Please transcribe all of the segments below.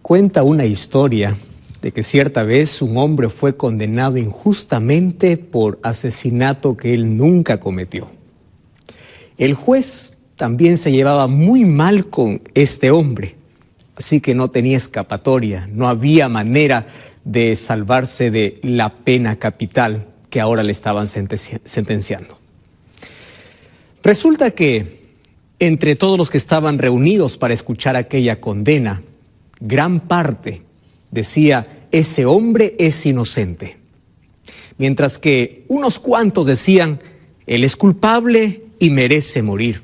Cuenta una historia de que cierta vez un hombre fue condenado injustamente por asesinato que él nunca cometió. El juez también se llevaba muy mal con este hombre, así que no tenía escapatoria, no había manera de salvarse de la pena capital que ahora le estaban sentenciando. Resulta que entre todos los que estaban reunidos para escuchar aquella condena, gran parte decía: ese hombre es inocente. Mientras que unos cuantos decían: él es culpable y merece morir.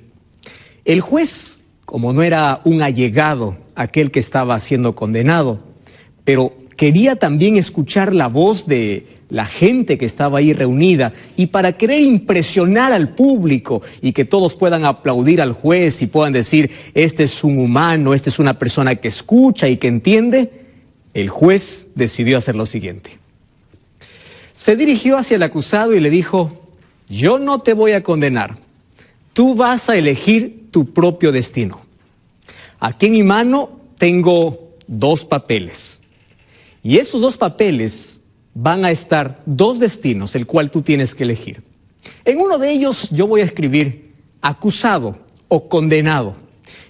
El juez, como no era un allegado aquel que estaba siendo condenado, pero quería también escuchar la voz de la gente que estaba ahí reunida, y para querer impresionar al público y que todos puedan aplaudir al juez y puedan decir: este es un humano, esta es una persona que escucha y que entiende, el juez decidió hacer lo siguiente. Se dirigió hacia el acusado y le dijo: yo no te voy a condenar, tú vas a elegir tu propio destino. Aquí en mi mano tengo 2 papeles, y esos 2 papeles van a estar 2 destinos, el cual tú tienes que elegir. En uno de ellos yo voy a escribir acusado o condenado,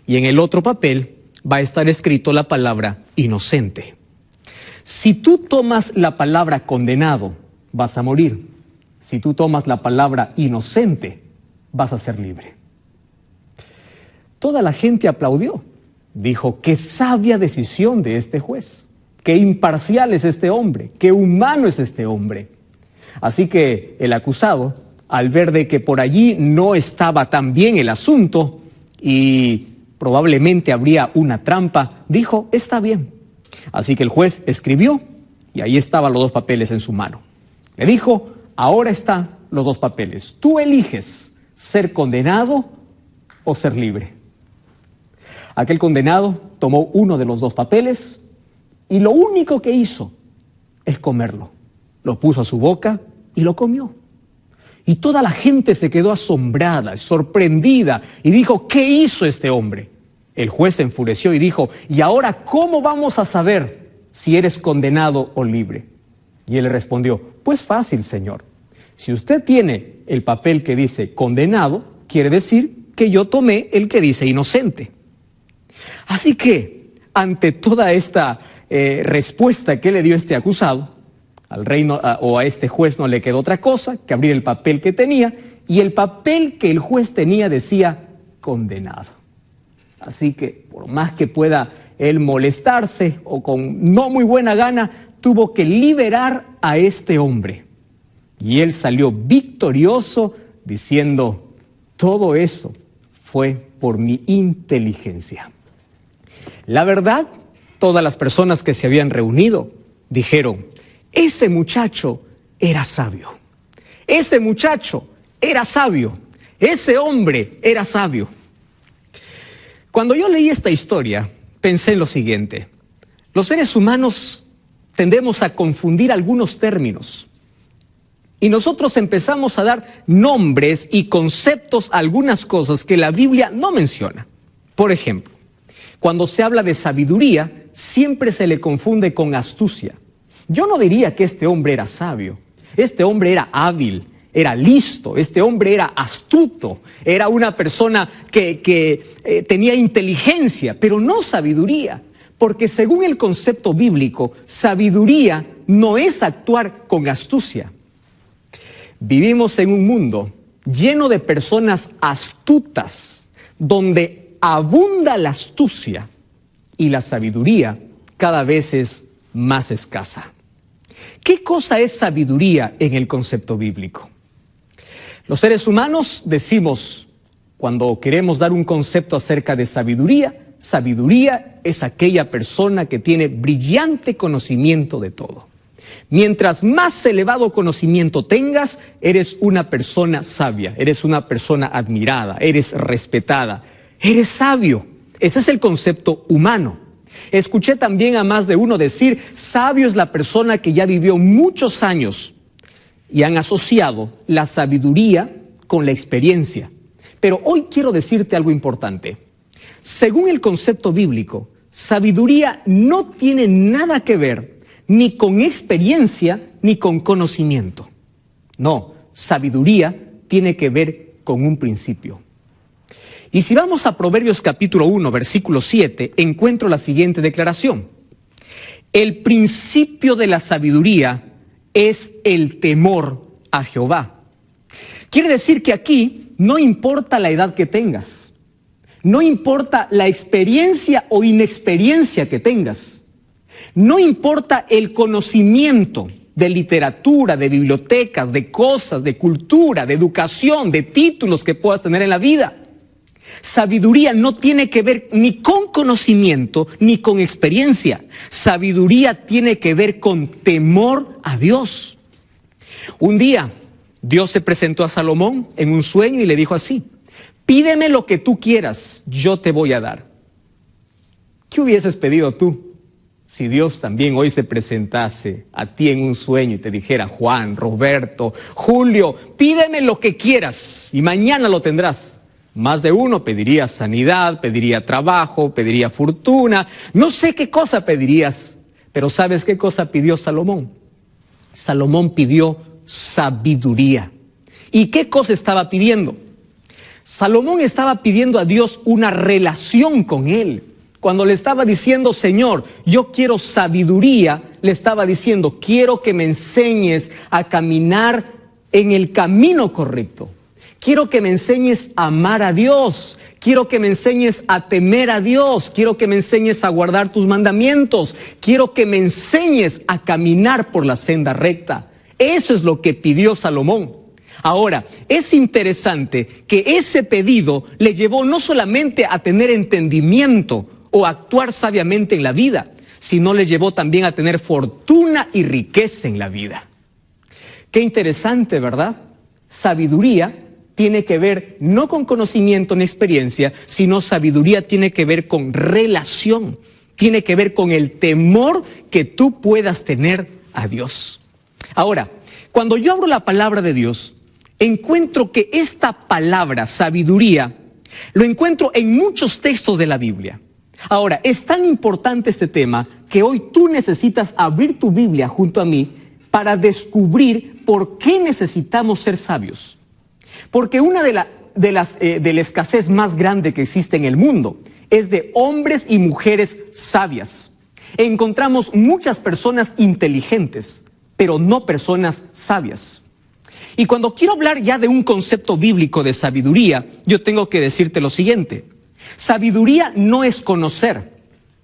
y en el otro papel va a estar escrito la palabra inocente. Si tú tomas la palabra condenado, vas a morir. Si tú tomas la palabra inocente, vas a ser libre. Toda la gente aplaudió. Dijo: qué sabia decisión de este juez. Qué imparcial es este hombre, qué humano es este hombre. Así que el acusado, al ver de que por allí no estaba tan bien el asunto y probablemente habría una trampa, dijo: está bien. Así que el juez escribió y ahí estaban los 2 papeles en su mano. Le dijo: ahora están los 2 papeles. Tú eliges ser condenado o ser libre. Aquel condenado tomó uno de los 2 papeles y lo único que hizo es comerlo. Lo puso a su boca y lo comió. Y toda la gente se quedó asombrada, sorprendida, y dijo: ¿qué hizo este hombre? El juez se enfureció y dijo: ¿y ahora cómo vamos a saber si eres condenado o libre? Y él le respondió: pues fácil, señor. Si usted tiene el papel que dice condenado, quiere decir que yo tomé el que dice inocente. Así que, ante toda esta respuesta que le dio este acusado, al reino o a este juez no le quedó otra cosa que abrir el papel que tenía, y el papel que el juez tenía decía condenado. Así que, por más que pueda él molestarse o con no muy buena gana, tuvo que liberar a este hombre. Y él salió victorioso diciendo: todo eso fue por mi inteligencia. La verdad, todas las personas que se habían reunido dijeron: ese muchacho era sabio. Ese muchacho era sabio. Ese hombre era sabio. Cuando yo leí esta historia, pensé en lo siguiente: los seres humanos tendemos a confundir algunos términos. Y nosotros empezamos a dar nombres y conceptos a algunas cosas que la Biblia no menciona. Por ejemplo, cuando se habla de sabiduría, siempre se le confunde con astucia. Yo no diría que este hombre era sabio. Este hombre era hábil, era listo, este hombre era astuto, era una persona que tenía inteligencia, pero no sabiduría. Porque según el concepto bíblico, sabiduría no es actuar con astucia. Vivimos en un mundo lleno de personas astutas, donde abunda la astucia y la sabiduría cada vez es más escasa. ¿Qué cosa es sabiduría en el concepto bíblico? Los seres humanos decimos, cuando queremos dar un concepto acerca de sabiduría, sabiduría es aquella persona que tiene brillante conocimiento de todo. Mientras más elevado conocimiento tengas, eres una persona sabia, eres una persona admirada, eres respetada, eres sabio. Ese es el concepto humano. Escuché también a más de uno decir: sabio es la persona que ya vivió muchos años, y han asociado la sabiduría con la experiencia. Pero hoy quiero decirte algo importante. Según el concepto bíblico, Sabiduría no tiene nada que ver ni con experiencia ni con conocimiento. No, sabiduría tiene que ver con un principio. Y si vamos a Proverbios capítulo 1, versículo 7, encuentro la siguiente declaración. El principio de la sabiduría es el temor a Jehová. Quiere decir que aquí no importa la edad que tengas. No importa la experiencia o inexperiencia que tengas. No importa el conocimiento de literatura, de bibliotecas, de cosas, de cultura, de educación, de títulos que puedas tener en la vida. Sabiduría no tiene que ver ni con conocimiento ni con experiencia. Sabiduría tiene que ver con temor a Dios. Un día, Dios se presentó a Salomón en un sueño y le dijo así: pídeme lo que tú quieras, yo te voy a dar. ¿Qué hubieses pedido tú si Dios también hoy se presentase a ti en un sueño y te dijera: Juan, Roberto, Julio, pídeme lo que quieras y mañana lo tendrás? Más de uno pediría sanidad, pediría trabajo, pediría fortuna, no sé qué cosa pedirías, pero ¿sabes qué cosa pidió Salomón? Salomón pidió sabiduría. ¿Y qué cosa estaba pidiendo? Salomón estaba pidiendo a Dios una relación con él. Cuando le estaba diciendo: Señor, yo quiero sabiduría, le estaba diciendo: quiero que me enseñes a caminar en el camino correcto. Quiero que me enseñes a amar a Dios. Quiero que me enseñes a temer a Dios. Quiero que me enseñes a guardar tus mandamientos. Quiero que me enseñes a caminar por la senda recta. Eso es lo que pidió Salomón. Ahora, es interesante que ese pedido le llevó no solamente a tener entendimiento o a actuar sabiamente en la vida, sino le llevó también a tener fortuna y riqueza en la vida. Qué interesante, ¿verdad? Sabiduría tiene que ver no con conocimiento ni experiencia, sino sabiduría tiene que ver con relación, tiene que ver con el temor que tú puedas tener a Dios. Ahora, cuando yo abro la palabra de Dios, encuentro que esta palabra, sabiduría, lo encuentro en muchos textos de la Biblia. Ahora, es tan importante este tema que hoy tú necesitas abrir tu Biblia junto a mí para descubrir por qué necesitamos ser sabios. Porque una de la escasez más grande que existe en el mundo es de hombres y mujeres sabias. Encontramos muchas personas inteligentes, pero no personas sabias. Y cuando quiero hablar ya de un concepto bíblico de sabiduría, yo tengo que decirte lo siguiente. Sabiduría no es conocer.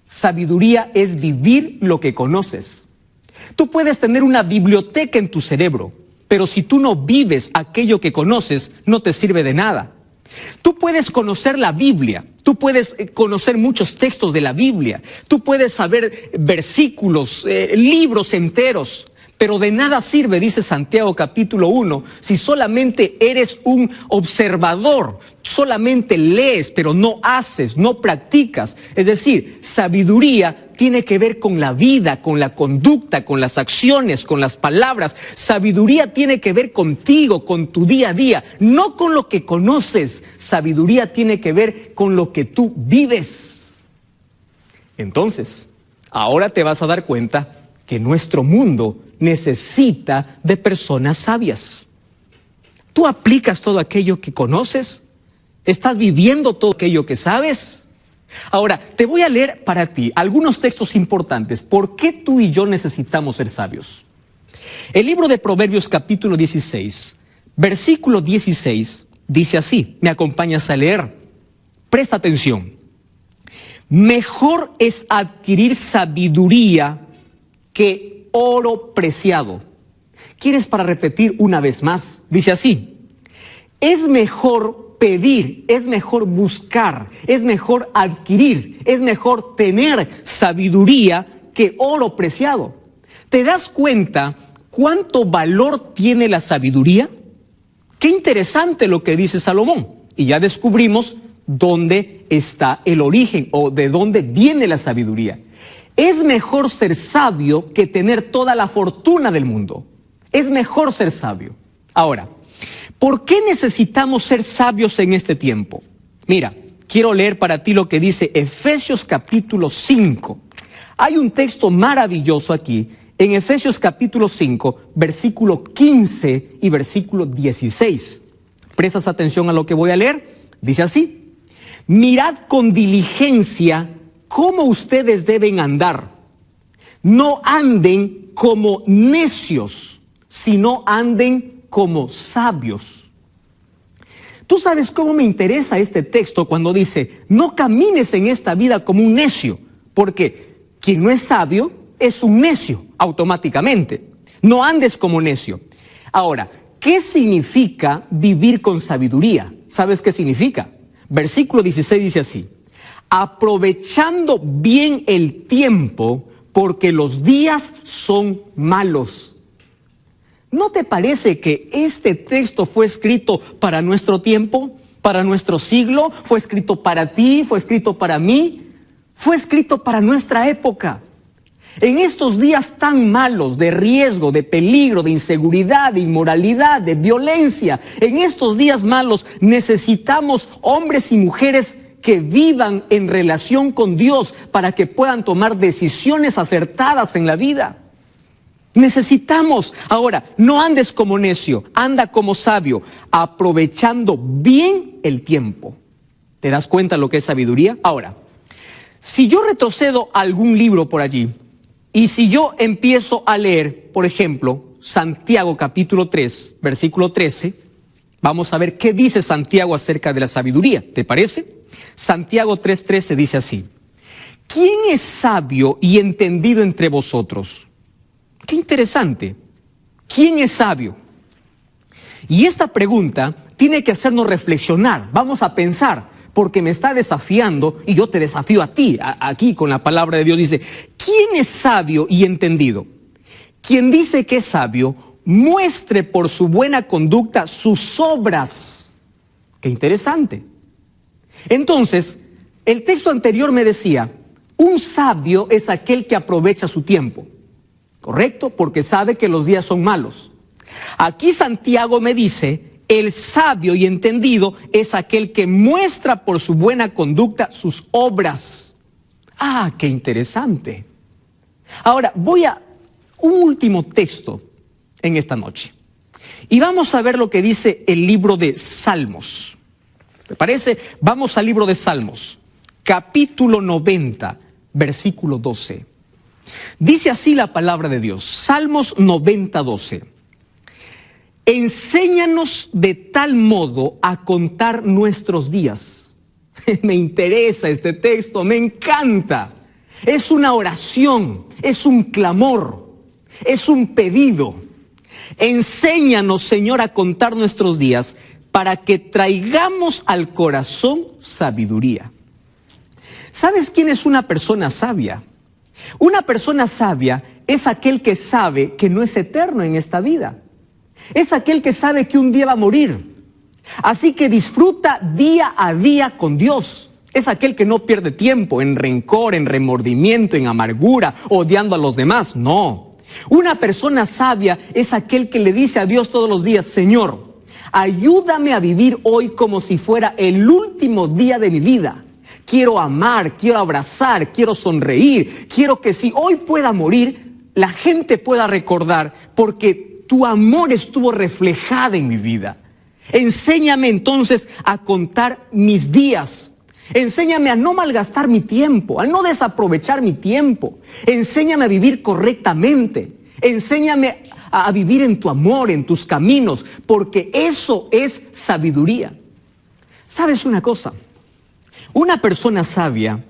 Sabiduría es vivir lo que conoces. Tú puedes tener una biblioteca en tu cerebro, pero si tú no vives aquello que conoces, no te sirve de nada. Tú puedes conocer la Biblia, tú puedes conocer muchos textos de la Biblia, tú puedes saber versículos, libros enteros, pero de nada sirve, dice Santiago capítulo 1, si solamente eres un observador, solamente lees, pero no haces, no practicas. Es decir, sabiduría tiene que ver con la vida, con la conducta, con las acciones, con las palabras. Sabiduría tiene que ver contigo, con tu día a día, no con lo que conoces. Sabiduría tiene que ver con lo que tú vives. Entonces, ahora te vas a dar cuenta que nuestro mundo necesita de personas sabias. ¿Tú aplicas todo aquello que conoces? ¿Estás viviendo todo aquello que sabes? Ahora, te voy a leer para ti algunos textos importantes. ¿Por qué tú y yo necesitamos ser sabios? El libro de Proverbios capítulo 16, versículo 16, dice así. ¿Me acompañas a leer? Presta atención. Mejor es adquirir sabiduría que oro preciado. ¿Quieres para repetir una vez más? Dice así. Es mejor pedir, es mejor buscar, es mejor adquirir, es mejor tener sabiduría que oro preciado. ¿Te das cuenta cuánto valor tiene la sabiduría? Qué interesante lo que dice Salomón. Y ya descubrimos dónde está el origen o de dónde viene la sabiduría. Es mejor ser sabio que tener toda la fortuna del mundo. Es mejor ser sabio. Ahora, ¿por qué necesitamos ser sabios en este tiempo? Mira, quiero leer para ti lo que dice Efesios capítulo 5. Hay un texto maravilloso aquí, en Efesios capítulo 5, versículo 15 y versículo 16. ¿Prestas atención a lo que voy a leer? Dice así: mirad con diligencia cómo ustedes deben andar. No anden como necios, sino anden como sabios. Tú sabes cómo me interesa este texto cuando dice, no camines en esta vida como un necio, porque quien no es sabio es un necio automáticamente. No andes como necio. Ahora, ¿qué significa vivir con sabiduría? ¿Sabes qué significa? Versículo 16 dice así: aprovechando bien el tiempo, porque los días son malos. ¿No te parece que este texto fue escrito para nuestro tiempo, para nuestro siglo? ¿Fue escrito para ti? ¿Fue escrito para mí? Fue escrito para nuestra época. En estos días tan malos, de riesgo, de peligro, de inseguridad, de inmoralidad, de violencia, en estos días malos necesitamos hombres y mujeres que vivan en relación con Dios para que puedan tomar decisiones acertadas en la vida. Necesitamos, ahora, no andes como necio, anda como sabio, aprovechando bien el tiempo. ¿Te das cuenta lo que es sabiduría? Ahora, si yo retrocedo a algún libro por allí, y si yo empiezo a leer, por ejemplo, Santiago capítulo 3, versículo 13, vamos a ver qué dice Santiago acerca de la sabiduría, ¿te parece? Santiago 3:13 dice así: ¿quién es sabio y entendido entre vosotros? Qué interesante. ¿Quién es sabio? Y esta pregunta tiene que hacernos reflexionar. Vamos a pensar, porque me está desafiando y yo te desafío a ti. Aquí con la palabra de Dios dice, ¿quién es sabio y entendido? Quien dice que es sabio, muestre por su buena conducta sus obras. Qué interesante. Entonces, el texto anterior me decía, un sabio es aquel que aprovecha su tiempo. ¿Correcto? Porque sabe que los días son malos. Aquí Santiago me dice, el sabio y entendido es aquel que muestra por su buena conducta sus obras. ¡Ah, qué interesante! Ahora, voy a un último texto en esta noche. Y vamos a ver lo que dice el libro de Salmos. ¿Te parece? Vamos al libro de Salmos, capítulo 90, versículo 12. Dice así la palabra de Dios, Salmos 90:12. Enséñanos de tal modo a contar nuestros días. Me interesa este texto, me encanta. Es una oración, es un clamor, es un pedido. Enséñanos, Señor, a contar nuestros días para que traigamos al corazón sabiduría. ¿Sabes quién es una persona sabia? Una persona sabia es aquel que sabe que no es eterno en esta vida. Es aquel que sabe que un día va a morir. Así que disfruta día a día con Dios. Es aquel que no pierde tiempo en rencor, en remordimiento, en amargura, odiando a los demás. No. Una persona sabia es aquel que le dice a Dios todos los días, Señor, ayúdame a vivir hoy como si fuera el último día de mi vida. Quiero amar, quiero abrazar, quiero sonreír. Quiero que si hoy pueda morir, la gente pueda recordar porque tu amor estuvo reflejado en mi vida. Enséñame entonces a contar mis días. Enséñame a no malgastar mi tiempo, a no desaprovechar mi tiempo. Enséñame a vivir correctamente. Enséñame a vivir en tu amor, en tus caminos, porque eso es sabiduría. ¿Sabes una cosa? Una persona sabia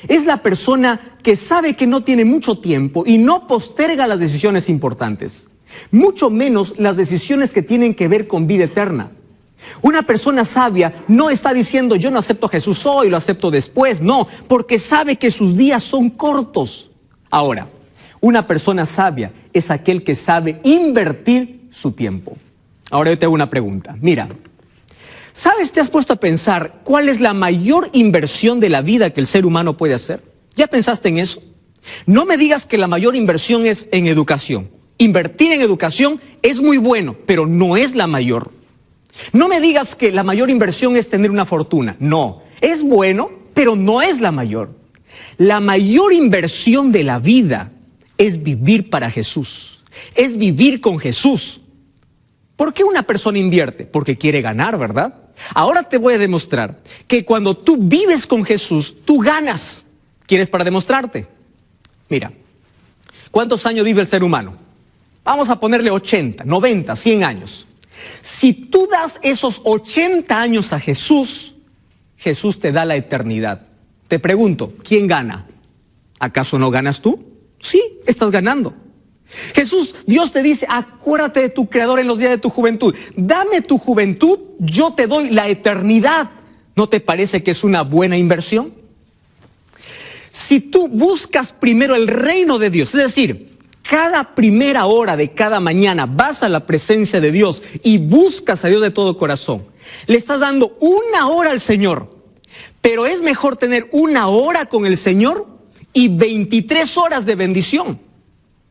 es la persona que sabe que no tiene mucho tiempo y no posterga las decisiones importantes, mucho menos las decisiones que tienen que ver con vida eterna. Una persona sabia no está diciendo yo no acepto a Jesús hoy, lo acepto después, no, porque sabe que sus días son cortos. Ahora, una persona sabia es aquel que sabe invertir su tiempo. Ahora yo te hago una pregunta, mira. ¿Sabes? ¿Te has puesto a pensar cuál es la mayor inversión de la vida que el ser humano puede hacer? ¿Ya pensaste en eso? No me digas que la mayor inversión es en educación. Invertir en educación es muy bueno, pero no es la mayor. No me digas que la mayor inversión es tener una fortuna. No, Es bueno, pero no es la mayor. La mayor inversión de la vida es vivir para Jesús, es vivir con Jesús. ¿Por qué una persona invierte? Porque quiere ganar, ¿verdad? Ahora te voy a demostrar que cuando tú vives con Jesús, tú ganas. ¿Quieres para demostrarte? Mira, ¿cuántos años vive el ser humano? Vamos a ponerle 80, 90, 100 años. Si tú das esos 80 años a Jesús, Jesús te da la eternidad. Te pregunto, ¿quién gana? ¿Acaso no ganas tú? Sí, estás ganando. Jesús, Dios te dice, acuérdate de tu Creador en los días de tu juventud. Dame tu juventud, yo te doy la eternidad. ¿No te parece que es una buena inversión? Si tú buscas primero el reino de Dios, es decir, cada primera hora de cada mañana vas a la presencia de Dios y buscas a Dios de todo corazón, le estás dando una hora al Señor. Pero es mejor tener una hora con el Señor y 23 horas de bendición.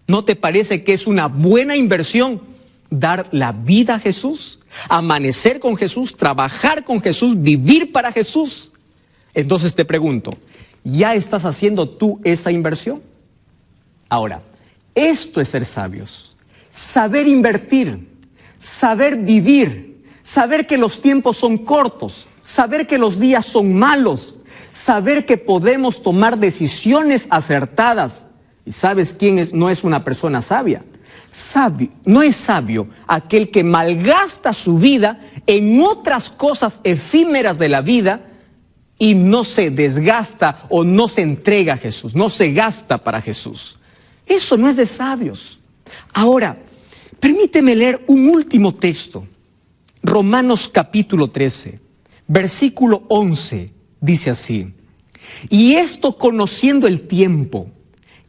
¿No te parece que es una buena inversión dar la vida a Jesús, amanecer con Jesús, trabajar con Jesús, vivir para Jesús? Entonces te pregunto, ¿ya estás haciendo tú esa inversión? Ahora, esto es ser sabios, saber invertir, saber vivir, saber que los tiempos son cortos, saber que los días son malos, saber que podemos tomar decisiones acertadas. ¿Y sabes quién no es una persona sabia? Sabio, no es sabio aquel que malgasta su vida en otras cosas efímeras de la vida y no se desgasta o no se entrega a Jesús, no se gasta para Jesús. Eso no es de sabios. Ahora, permíteme leer un último texto. Romanos capítulo 13, versículo 11, dice así: y esto conociendo el tiempo,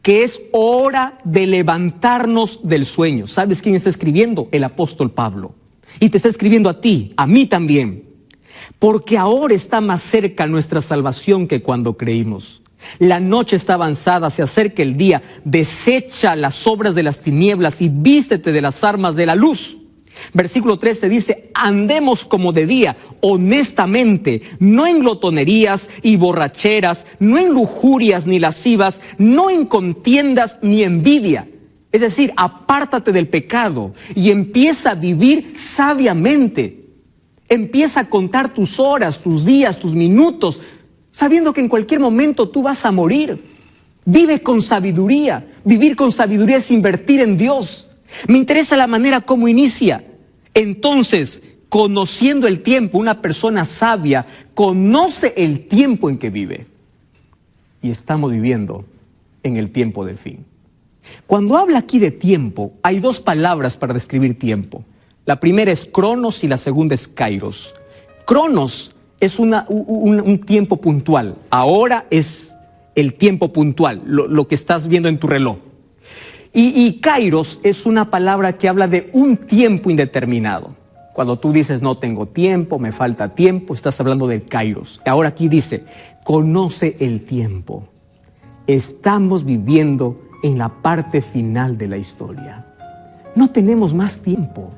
que es hora de levantarnos del sueño. ¿Sabes quién está escribiendo? El apóstol Pablo. Y te está escribiendo a ti, a mí también. Porque ahora está más cerca nuestra salvación que cuando creímos. La noche está avanzada, se acerca el día. Desecha las obras de las tinieblas y vístete de las armas de la luz. Versículo 13 dice: andemos como de día, honestamente, no en glotonerías y borracheras, no en lujurias ni lascivas, no en contiendas ni envidia. Es decir, apártate del pecado y empieza a vivir sabiamente. Empieza a contar tus horas, tus días, tus minutos, sabiendo que en cualquier momento tú vas a morir. Vive con sabiduría. Vivir con sabiduría es invertir en Dios. Me interesa la manera como inicia. Entonces, conociendo el tiempo, una persona sabia conoce el tiempo en que vive. Y estamos viviendo en el tiempo del fin. Cuando habla aquí de tiempo, hay dos palabras para describir tiempo. La primera es cronos y la segunda es kairos. Cronos es un tiempo puntual. Ahora es el tiempo puntual, lo que estás viendo en tu reloj. Y kairos es una palabra que habla de un tiempo indeterminado. Cuando tú dices no tengo tiempo, me falta tiempo, estás hablando del kairos. Ahora aquí dice, conoce el tiempo. Estamos viviendo en la parte final de la historia. No tenemos más tiempo.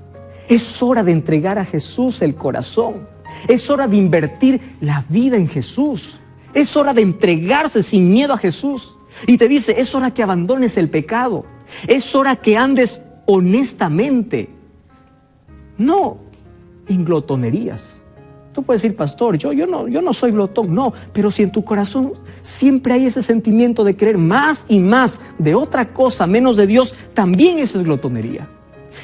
Es hora de entregar a Jesús el corazón. Es hora de invertir la vida en Jesús. Es hora de entregarse sin miedo a Jesús. Y te dice, es hora que abandones el pecado. Es hora que andes honestamente. No en glotonerías. Tú puedes decir, pastor, yo no soy glotón. No, pero si en tu corazón siempre hay ese sentimiento de querer más y más de otra cosa, menos de Dios, también eso es glotonería.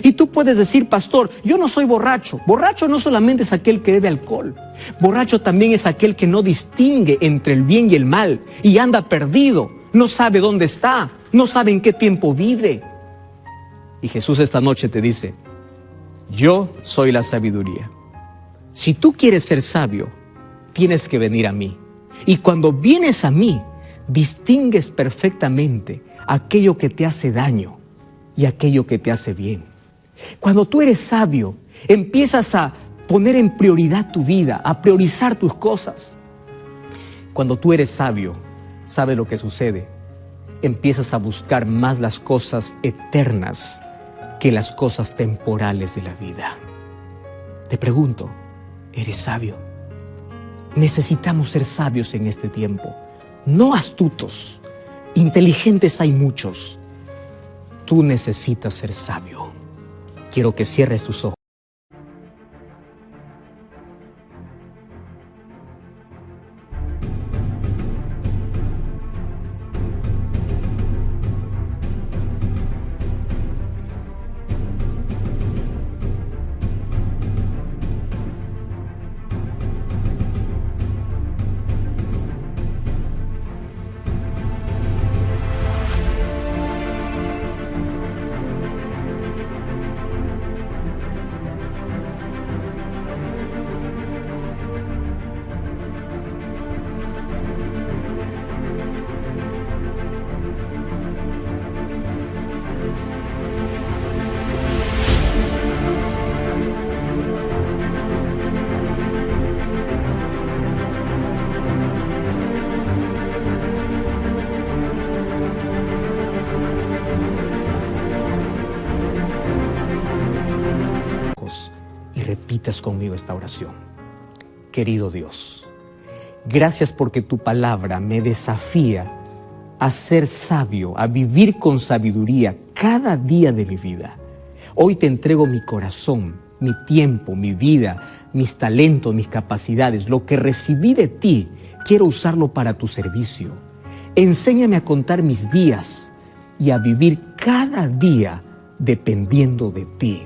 Y tú puedes decir, pastor, yo no soy borracho. Borracho no solamente es aquel que bebe alcohol. Borracho también es aquel que no distingue entre el bien y el mal y anda perdido. No sabe dónde está, no sabe en qué tiempo vive. Y Jesús esta noche te dice, yo soy la sabiduría. Si tú quieres ser sabio, tienes que venir a mí. Y cuando vienes a mí, distingues perfectamente aquello que te hace daño y aquello que te hace bien. Cuando tú eres sabio, empiezas a poner en prioridad tu vida, a priorizar tus cosas. Cuando tú eres sabio, ¿sabes lo que sucede? Empiezas a buscar más las cosas eternas que las cosas temporales de la vida. Te pregunto, ¿eres sabio? Necesitamos ser sabios en este tiempo, no astutos. Inteligentes hay muchos. Tú necesitas ser sabio. Quiero que cierres tus ojos. Y repitas conmigo esta oración. Querido Dios, gracias porque tu palabra me desafía a ser sabio, a vivir con sabiduría cada día de mi vida. Hoy te entrego mi corazón, mi tiempo, mi vida, mis talentos, mis capacidades. Lo que recibí de ti, quiero usarlo para tu servicio. Enséñame a contar mis días y a vivir cada día dependiendo de ti.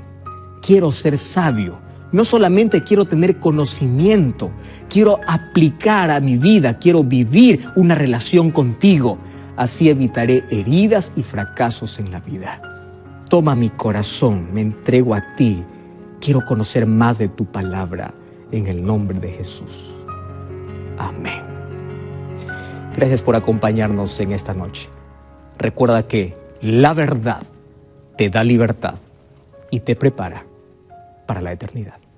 Quiero ser sabio. No solamente quiero tener conocimiento, quiero aplicar a mi vida, quiero vivir una relación contigo. Así evitaré heridas y fracasos en la vida. Toma mi corazón, me entrego a ti. Quiero conocer más de tu palabra en el nombre de Jesús. Amén. Gracias por acompañarnos en esta noche. Recuerda que la verdad te da libertad y te prepara para la eternidad.